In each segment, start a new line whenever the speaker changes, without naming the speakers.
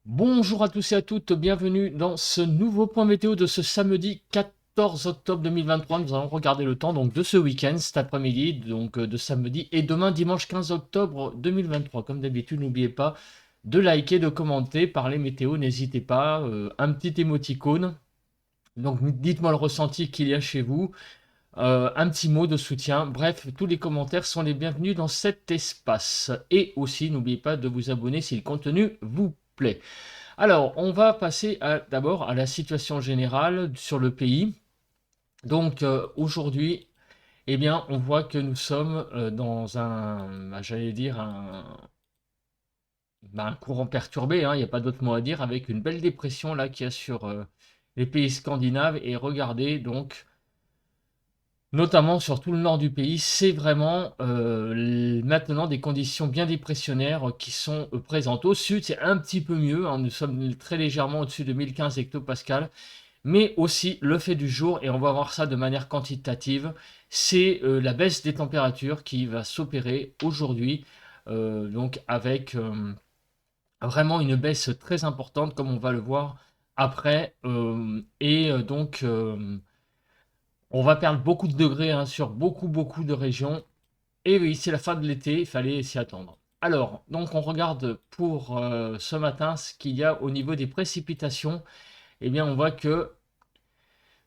Bonjour à tous et à toutes, bienvenue dans ce nouveau point météo de ce samedi 14 octobre 2023. Nous allons regarder le temps donc de ce week-end, cet après-midi, donc de samedi et demain dimanche 15 octobre 2023. Comme d'habitude, n'oubliez pas de liker, de commenter, parler météo, n'hésitez pas, un petit émoticône. Donc dites-moi le ressenti qu'il y a chez vous, un petit mot de soutien. Bref, tous les commentaires sont les bienvenus dans cet espace. Et aussi, n'oubliez pas de vous abonner si le contenu vous plaît. Alors, on va passer d'abord à la situation générale sur le pays. Donc, aujourd'hui, eh bien, on voit que nous sommes dans j'allais dire, un courant perturbé, hein, il n'y a pas d'autre mot à dire, avec une belle dépression là qu'il y a sur les pays scandinaves. Et regardez, donc, notamment sur tout le nord du pays, c'est vraiment maintenant des conditions bien dépressionnaires qui sont présentes. Au sud, c'est un petit peu mieux, hein, nous sommes très légèrement au-dessus de 1015 hectopascales, mais aussi le fait du jour, et on va voir ça de manière quantitative, c'est la baisse des températures qui va s'opérer aujourd'hui, donc avec vraiment une baisse très importante, comme on va le voir après, on va perdre beaucoup de degrés, hein, sur beaucoup de régions. Et oui, c'est la fin de l'été, il fallait s'y attendre. Alors, donc on regarde pour ce matin ce qu'il y a au niveau des précipitations. Eh bien, on voit que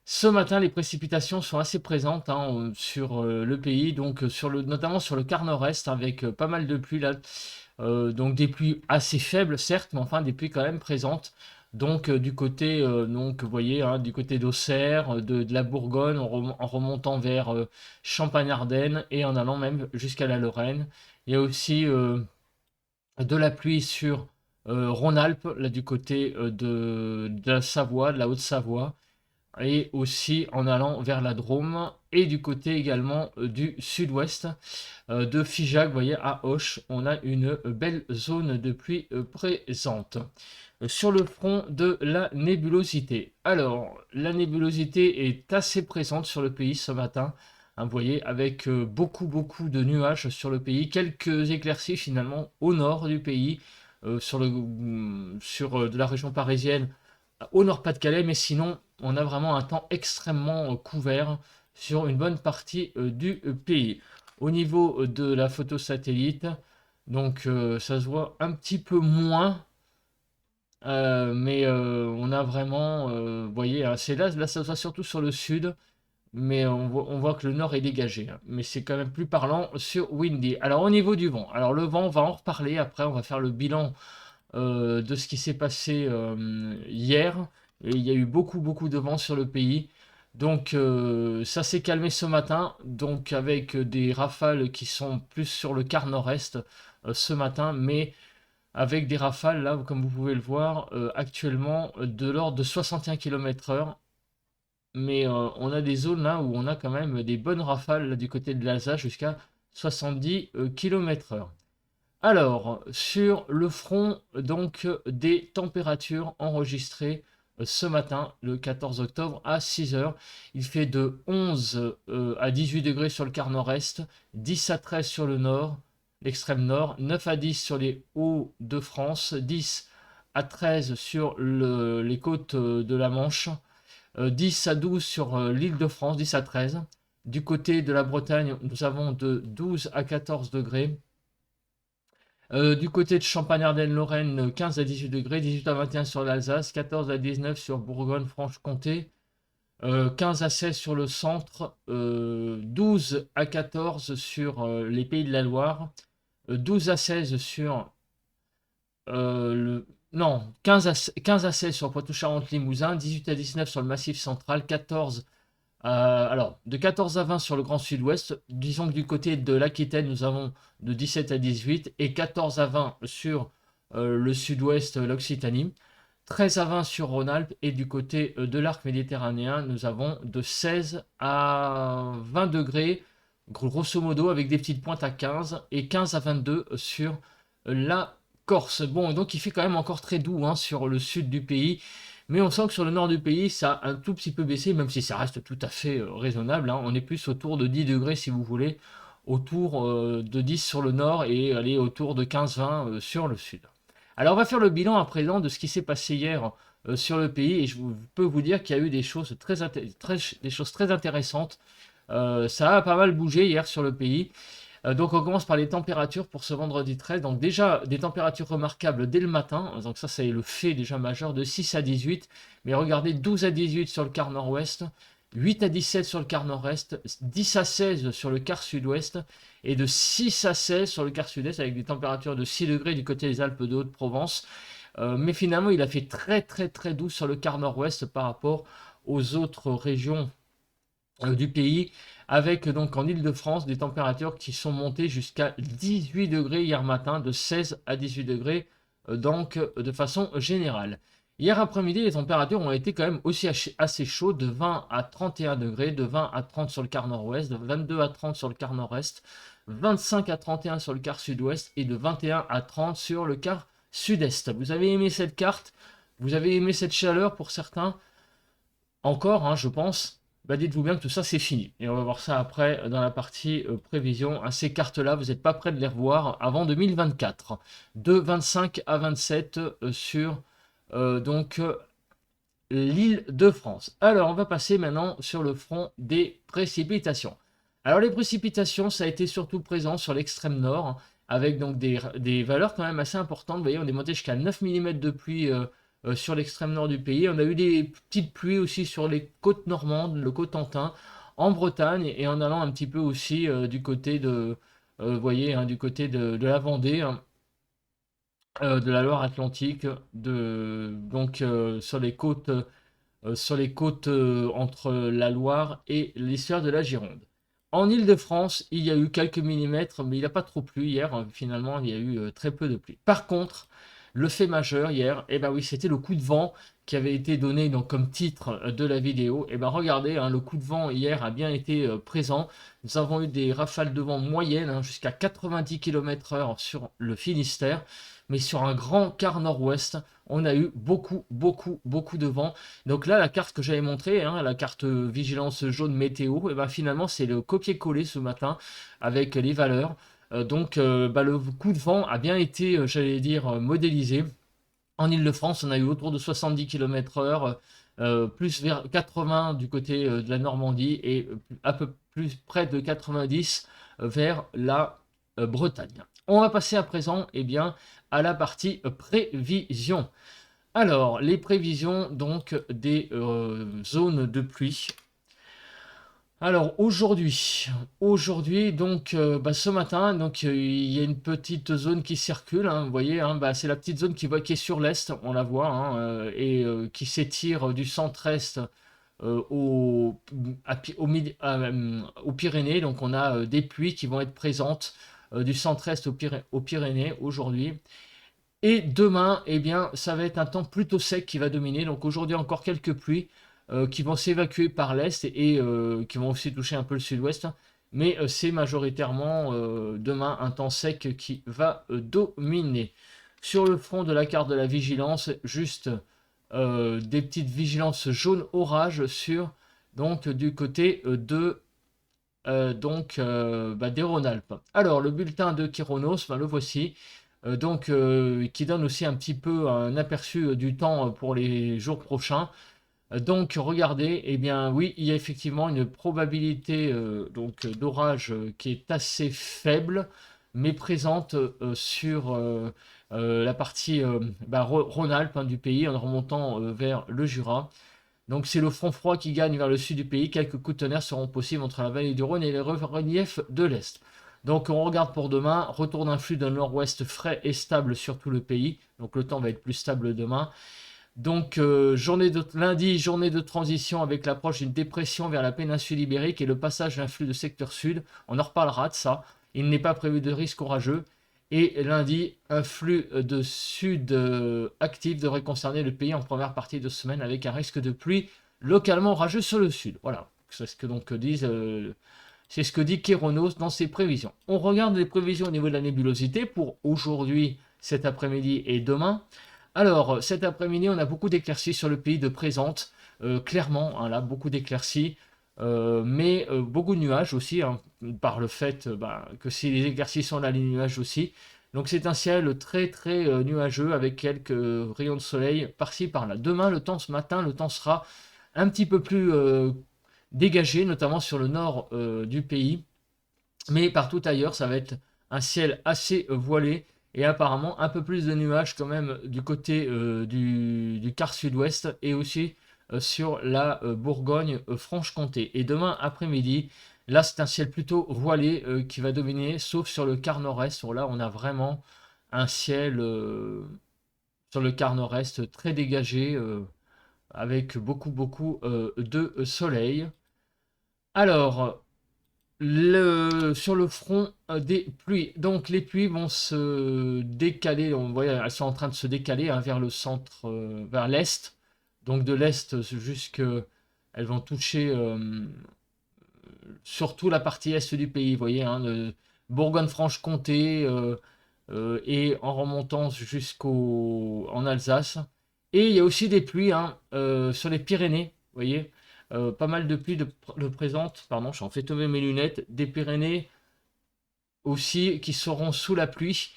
ce matin, les précipitations sont assez présentes, hein, sur le pays, donc notamment sur le quart nord-est, avec pas mal de pluie là. Donc des pluies assez faibles, certes, mais enfin des pluies quand même présentes. Donc du côté, donc vous voyez, hein, du côté d'Auxerre, de la Bourgogne, en remontant vers Champagne-Ardenne et en allant même jusqu'à la Lorraine. Il y a aussi de la pluie sur Rhône-Alpes, là du côté de la Savoie, de la Haute-Savoie, et aussi en allant vers la Drôme, et du côté également du sud-ouest, de Figeac, vous voyez, à Auch, on a une belle zone de pluie présente. Sur le front de la nébulosité. Alors, la nébulosité est assez présente sur le pays ce matin, hein, vous voyez, avec beaucoup de nuages sur le pays, quelques éclaircies finalement au nord du pays, sur de la région parisienne, au Nord-Pas-de-Calais, mais sinon, on a vraiment un temps extrêmement couvert sur une bonne partie du pays. Au niveau de la photo satellite, donc ça se voit un petit peu moins, mais on a vraiment, vous voyez, hein, c'est là ça se voit surtout sur le sud, mais on voit que le nord est dégagé, hein. Mais c'est quand même plus parlant sur Windy. Alors au niveau du vent, alors le vent, on va en reparler après, on va faire le bilan de ce qui s'est passé hier. Et il y a eu beaucoup de vent sur le pays. Donc ça s'est calmé ce matin, donc avec des rafales qui sont plus sur le quart nord-est ce matin, mais avec des rafales là, comme vous pouvez le voir, actuellement de l'ordre de 61 km/h. Mais on a des zones là où on a quand même des bonnes rafales là, du côté de l'Alsace jusqu'à 70 km/h. Alors, sur le front donc des températures enregistrées ce matin, le 14 octobre à 6 heures, il fait de 11 à 18 degrés sur le quart nord-est, 10 à 13 sur le nord, l'extrême nord, 9 à 10 sur les Hauts-de-France, 10 à 13 sur les côtes de la Manche, 10 à 12 sur l'Île-de-France, 10 à 13. Du côté de la Bretagne, nous avons de 12 à 14 degrés. Du côté de Champagne-Ardenne-Lorraine, 15 à 18 degrés, 18 à 21 sur l'Alsace, 14 à 19 sur Bourgogne-Franche-Comté, 15 à 16 sur le centre, 12 à 14 sur les Pays de la Loire, 12 à 16 sur non, 15 à 16 sur Poitou-Charentes-Limousin, 18 à 19 sur le Massif central, 14 alors, de 14 à 20 sur le Grand Sud-Ouest, disons que du côté de l'Aquitaine, nous avons de 17 à 18 et 14 à 20 sur le Sud-Ouest, l'Occitanie, 13 à 20 sur Rhône-Alpes et du côté de l'arc méditerranéen, nous avons de 16 à 20 degrés, grosso modo, avec des petites pointes à 15 et 15 à 22 sur la Corse. Bon, donc il fait quand même encore très doux, hein, sur le sud du pays. Mais on sent que sur le nord du pays, ça a un tout petit peu baissé, même si ça reste tout à fait raisonnable, hein. On est plus autour de 10 degrés si vous voulez, autour de 10 sur le nord et aller autour de 15-20 sur le sud. Alors on va faire le bilan à présent de ce qui s'est passé hier sur le pays, et je peux vous dire qu'il y a eu des choses des choses très intéressantes. Ça a pas mal bougé hier sur le pays. Donc on commence par les températures pour ce vendredi 13. Donc déjà des températures remarquables dès le matin. Donc ça c'est le fait déjà majeur de 6 à 18. Mais regardez 12 à 18 sur le quart nord-ouest, 8 à 17 sur le quart nord-est, 10 à 16 sur le quart sud-ouest et de 6 à 16 sur le quart sud-est avec des températures de 6 degrés du côté des Alpes de Haute-Provence. Mais finalement il a fait très doux sur le quart nord-ouest par rapport aux autres régions du pays, avec donc en Île-de-France des températures qui sont montées jusqu'à 18 degrés hier matin, de 16 à 18 degrés, donc de façon générale. Hier après-midi, les températures ont été quand même aussi assez chaudes, de 20 à 31 degrés, de 20 à 30 sur le quart nord-ouest, de 22 à 30 sur le quart nord-est, 25 à 31 sur le quart sud-ouest et de 21 à 30 sur le quart sud-est. Vous avez aimé cette carte? Vous avez aimé cette chaleur pour certains? Encore, hein, je pense. Bah, dites-vous bien que tout ça c'est fini. Et on va voir ça après dans la partie prévision. Ces cartes-là, vous n'êtes pas prêts de les revoir avant 2024. De 25 à 27 sur donc l'île de France. Alors, on va passer maintenant sur le front des précipitations. Alors, les précipitations, ça a été surtout présent sur l'extrême nord, avec donc des valeurs quand même assez importantes. Vous voyez, on est monté jusqu'à 9 mm de pluie sur l'extrême nord du pays. On a eu des petites pluies aussi sur les côtes normandes, le Cotentin, en Bretagne, et en allant un petit peu aussi du côté de, vous voyez, hein, du côté de la Vendée, hein, de la Loire-Atlantique, donc sur les côtes entre la Loire et l'histoire de la Gironde. En Île-de-France, il y a eu quelques millimètres, mais il n'a pas trop plu hier. Finalement, il y a eu très peu de pluie. Par contre, le fait majeur hier, eh ben oui, c'était le coup de vent qui avait été donné donc, comme titre de la vidéo. Et ben regardez, hein, le coup de vent hier a bien été présent. Nous avons eu des rafales de vent moyennes hein, jusqu'à 90 km/h sur le Finistère. Mais sur un grand quart nord-ouest, on a eu beaucoup de vent. Donc là, la carte que j'avais montrée, hein, la carte vigilance jaune météo, et ben finalement, c'est le copier-coller ce matin avec les valeurs. Le coup de vent a bien été, j'allais dire, modélisé. En Île-de-France, on a eu autour de 70 km/h, plus vers 80 du côté de la Normandie et un peu plus près de 90 vers la Bretagne. On va passer à présent eh bien, à la partie prévision. Alors, les prévisions donc des zones de pluie. Alors aujourd'hui donc ce matin donc il y a une petite zone qui circule, hein, vous voyez, hein, c'est la petite zone qui est sur l'est, on la voit, hein, qui s'étire du centre-est aux Pyrénées. Donc on a des pluies qui vont être présentes du centre-est aux Pyrénées aujourd'hui. Et demain, eh bien, ça va être un temps plutôt sec qui va dominer. Donc aujourd'hui encore quelques pluies qui vont s'évacuer par l'est et qui vont aussi toucher un peu le sud-ouest. Mais c'est majoritairement demain un temps sec qui va dominer. Sur le front de la carte de la vigilance, juste des petites vigilances jaune orage sur donc du côté des Rhône-Alpes. Alors le bulletin de Kyronos, le voici. Qui donne aussi un petit peu un aperçu du temps pour les jours prochains. Donc regardez, eh bien oui, il y a effectivement une probabilité d'orage qui est assez faible, mais présente sur la partie Rhône-Alpes du pays en remontant vers le Jura. Donc c'est le front froid qui gagne vers le sud du pays. Quelques coups de tonnerre seront possibles entre la vallée du Rhône et les reliefs de l'Est. Donc on regarde pour demain, retour d'un flux d'un nord-ouest frais et stable sur tout le pays. Donc le temps va être plus stable demain. Donc lundi, journée de transition avec l'approche d'une dépression vers la péninsule ibérique et le passage d'un flux de secteur sud. On en reparlera de ça. Il n'est pas prévu de risque orageux. Et lundi, un flux de sud actif devrait concerner le pays en première partie de semaine avec un risque de pluie localement orageux sur le sud. Voilà, c'est ce que donc c'est ce que dit Kéronos dans ses prévisions. On regarde les prévisions au niveau de la nébulosité pour aujourd'hui, cet après-midi et demain. Alors, cet après-midi, on a beaucoup d'éclaircies sur le pays de présente. Clairement, hein, là, beaucoup d'éclaircies. Mais beaucoup de nuages aussi, hein, par le fait que si les éclaircies sont là, les nuages aussi. Donc c'est un ciel très très nuageux avec quelques rayons de soleil par-ci par-là. Demain, ce matin, le temps sera un petit peu plus dégagé, notamment sur le nord du pays. Mais partout ailleurs, ça va être un ciel assez voilé et apparemment un peu plus de nuages quand même du côté du quart sud-ouest et aussi sur la Bourgogne-Franche-Comté. Et demain après-midi, là c'est un ciel plutôt voilé qui va dominer, sauf sur le quart nord-est, où là on a vraiment un ciel sur le quart nord-est très dégagé avec beaucoup de soleil. Alors, sur le front des pluies. Donc les pluies vont se décaler, on voit, elles sont en train de se décaler hein, vers le centre, vers l'est. Donc de l'est jusque, elles vont toucher surtout la partie est du pays, vous voyez, hein, Bourgogne-Franche-Comté et en remontant jusqu'au en Alsace. Et il y a aussi des pluies hein, sur les Pyrénées, vous voyez. Pas mal de pluies de présentes, pardon, j'en fais tomber mes lunettes, des Pyrénées aussi qui seront sous la pluie.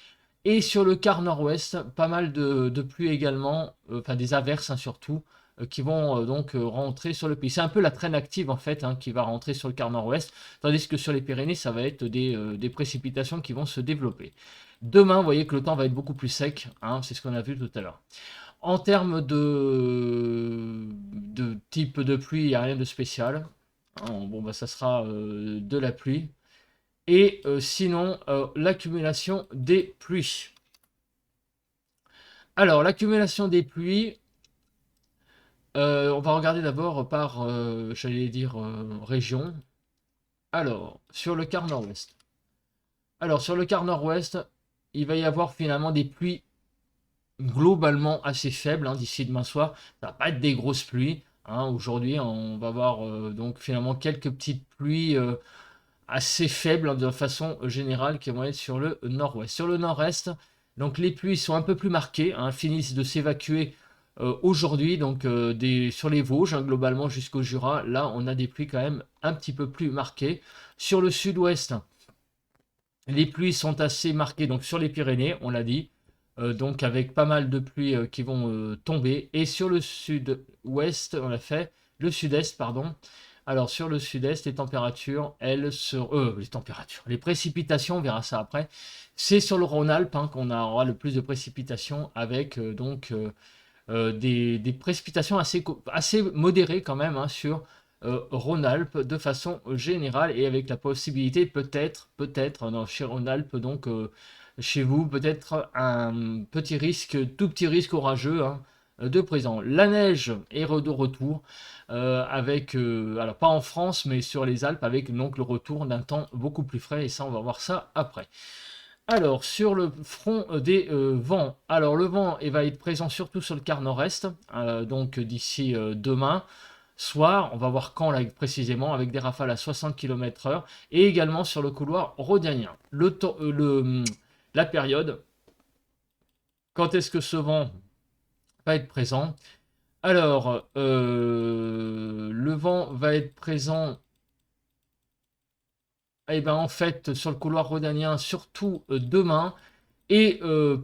Et sur le quart nord-ouest, pas mal de pluie également, enfin des averses hein, surtout, qui vont donc rentrer sur le pays. C'est un peu la traîne active en fait hein, qui va rentrer sur le quart nord-ouest, tandis que sur les Pyrénées, ça va être des précipitations qui vont se développer. Demain, vous voyez que le temps va être beaucoup plus sec, hein, c'est ce qu'on a vu tout à l'heure. En termes de type de pluie, il n'y a rien de spécial. Hein, bon, bah, ça sera de la pluie. Et sinon, l'accumulation des pluies. Alors, l'accumulation des pluies, on va regarder d'abord par, j'allais dire, région. Alors, sur le quart nord-ouest. Alors, sur le quart nord-ouest, il va y avoir finalement des pluies globalement assez faibles hein, d'ici demain soir. Ça va pas être des grosses pluies. Hein. Aujourd'hui, on va avoir donc finalement quelques petites pluies assez faibles hein, de façon générale qui vont être sur le nord-ouest. Sur le nord-est, donc les pluies sont un peu plus marquées, hein, finissent de s'évacuer aujourd'hui, donc sur les Vosges, hein, globalement jusqu'au Jura. Là, on a des pluies quand même un petit peu plus marquées. Sur le sud-ouest, les pluies sont assez marquées, donc sur les Pyrénées, on l'a dit, donc avec pas mal de pluies qui vont tomber. Et sur le sud-ouest, on a fait le sud-est, pardon. Alors sur le sud-est, les températures, les précipitations, on verra ça après. C'est sur le Rhône-Alpes hein, qu'on aura le plus de précipitations avec des précipitations assez modérées quand même hein, sur Rhône-Alpes de façon générale et avec la possibilité peut-être chez Rhône-Alpes donc chez vous peut-être un petit risque, tout petit risque orageux hein, de présent. La neige est de retour avec, alors pas en France mais sur les Alpes avec donc le retour d'un temps beaucoup plus frais et ça on va voir ça après. Alors, sur le front des vents, alors le vent va être présent surtout sur le quart nord-est, donc d'ici demain soir, on va voir quand là précisément, avec des rafales à 60 km/h, et également sur le couloir rhodanien. La période, quand est-ce que ce vent va être présent? Alors, le vent va être présent eh ben, en fait, sur le couloir rhodanien, surtout demain. Et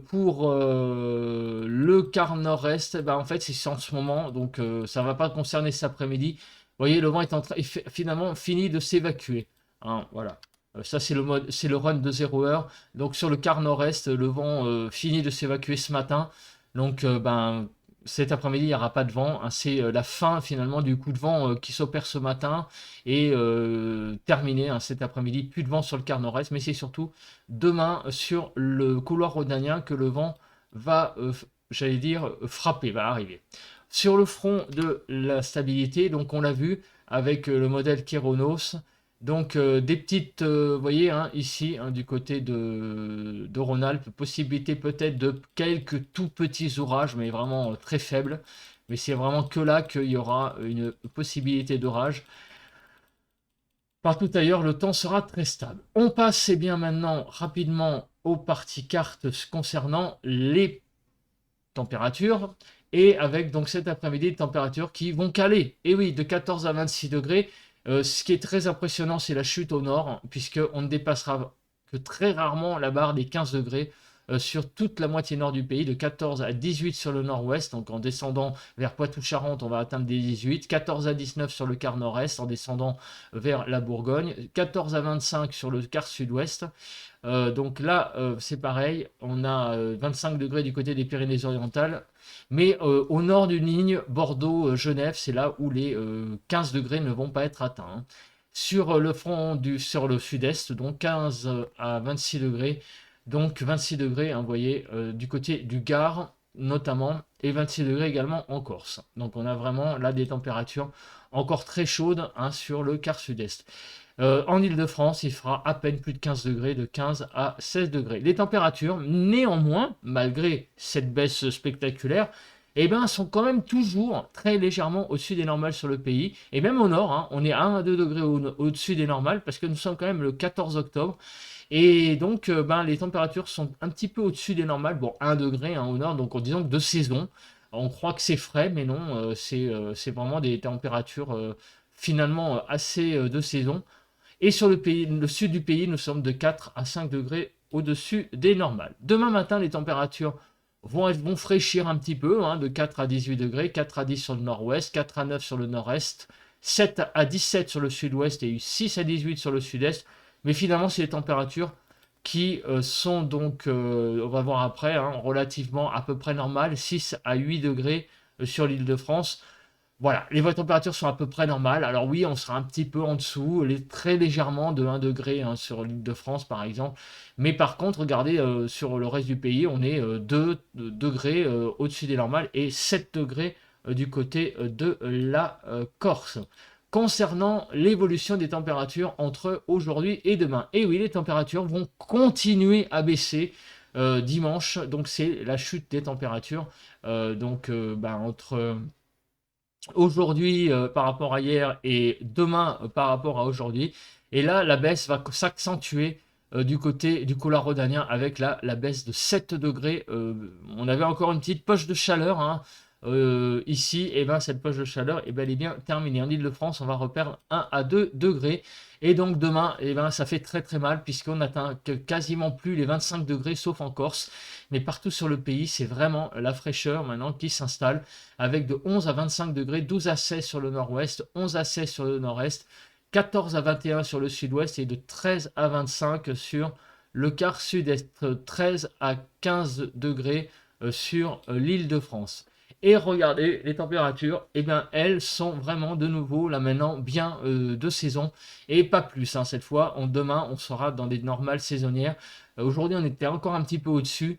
pour le quart nord-est, eh ben, en fait, c'est en ce moment, donc ça ne va pas concerner cet après-midi. Vous voyez, le vent est en train, finalement fini de s'évacuer. Hein, voilà. Ça, c'est le mode, c'est le run de 0 heure. Donc sur le quart nord-est, le vent finit de s'évacuer ce matin. Donc, ben, cet après-midi, il n'y aura pas de vent. Hein. C'est la fin finalement du coup de vent qui s'opère ce matin et terminé hein, cet après-midi. Plus de vent sur le quart nord-est, mais c'est surtout demain sur le couloir rhodanien que le vent va, j'allais dire, frapper, va arriver. Sur le front de la stabilité, donc on l'a vu avec le modèle Kéronos. Donc des petites, vous voyez hein, ici hein, du côté de Rhône-Alpes, possibilité peut-être de quelques tout petits orages, mais vraiment très faibles. Mais c'est vraiment que là qu'il y aura une possibilité d'orage. Partout ailleurs, le temps sera très stable. On passe eh bien maintenant rapidement aux parties cartes concernant les températures. Et avec donc cet après-midi des températures qui vont caler. Et oui, de 14 à 26 degrés. Ce qui est très impressionnant, c'est la chute au nord, puisqu'on ne dépassera que très rarement la barre des 15 degrés sur toute la moitié nord du pays, de 14 à 18 sur le nord-ouest, donc en descendant vers Poitou-Charentes, on va atteindre des 18, 14 à 19 sur le quart nord-est, en descendant vers la Bourgogne, 14 à 25 sur le quart sud-ouest. Donc là, c'est pareil, on a 25 degrés du côté des Pyrénées-Orientales, mais au nord d'une ligne, Bordeaux-Genève, c'est là où les 15 degrés ne vont pas être atteints, hein. Sur le front sur le sud-est, donc 15 à 26 degrés, donc 26 degrés, hein, vous voyez, du côté du Gard notamment, et 26 degrés également en Corse. Donc on a vraiment là des températures encore très chaudes, hein, sur le quart sud-est. En Île-de-France, il fera à peine plus de 15 degrés, de 15 à 16 degrés. Les températures, néanmoins, malgré cette baisse spectaculaire, eh ben, sont quand même toujours très légèrement au-dessus des normales sur le pays. Et même au nord, hein, on est à 1 à 2 degrés au-dessus des normales, parce que nous sommes quand même le 14 octobre. Et donc, ben, les températures sont un petit peu au-dessus des normales. Bon, 1 degré, hein, au nord, donc en disant que de saison. On croit que c'est frais, mais non, c'est vraiment des températures finalement assez de saison. Et sur le sud du pays, nous sommes de 4 à 5 degrés au-dessus des normales. Demain matin, les températures vont fraîchir un petit peu, hein, de 4 à 18 degrés, 4 à 10 sur le nord-ouest, 4 à 9 sur le nord-est, 7 à 17 sur le sud-ouest et 6 à 18 sur le sud-est. Mais finalement, c'est les températures qui sont donc, on va voir après, hein, relativement à peu près normales, 6 à 8 degrés sur l'île de France. Voilà, les températures sont à peu près normales. Alors oui, on sera un petit peu en dessous, très légèrement de 1 degré, hein, sur l'île de France par exemple. Mais par contre, regardez, sur le reste du pays, on est 2 degrés au-dessus des normales et 7 degrés du côté de la Corse. Concernant l'évolution des températures entre aujourd'hui et demain. Et oui, les températures vont continuer à baisser dimanche. Donc c'est la chute des températures. Entre aujourd'hui par rapport à hier et demain par rapport à aujourd'hui. Et là, la baisse va s'accentuer du côté du Collar rhodanien avec la baisse de 7 degrés. On avait encore une petite poche de chaleur, hein, ici, et ben cette poche de chaleur est bel et bien terminée. En Ile-de-France, on va reperdre 1 à 2 degrés. Et donc demain, et ben, ça fait très très mal puisqu'on n'atteint quasiment plus les 25 degrés sauf en Corse. Mais partout sur le pays, c'est vraiment la fraîcheur maintenant qui s'installe avec de 11 à 25 degrés, 12 à 16 sur le nord-ouest, 11 à 16 sur le nord-est, 14 à 21 sur le sud-ouest et de 13 à 25 sur le quart sud-est, 13 à 15 degrés sur l'île de France. Et regardez, les températures, eh bien, elles sont vraiment de nouveau, là maintenant, bien de saison, et pas plus, hein, cette fois. Demain, on sera dans des normales saisonnières. Aujourd'hui, on était encore un petit peu au-dessus.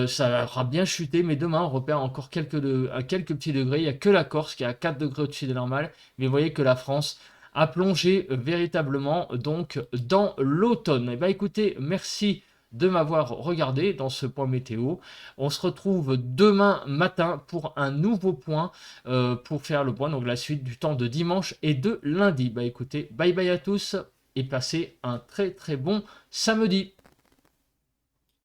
Ça aura bien chuté, mais demain, on repère encore quelques petits degrés. Il n'y a que la Corse qui est à 4 degrés au-dessus des normales, mais vous voyez que la France a plongé véritablement donc dans l'automne. Eh bien, écoutez, merci de m'avoir regardé dans ce point météo. On se retrouve demain matin pour un nouveau point, pour faire le point, donc la suite du temps de dimanche et de lundi. Bah écoutez, bye bye à tous et passez un très très bon samedi.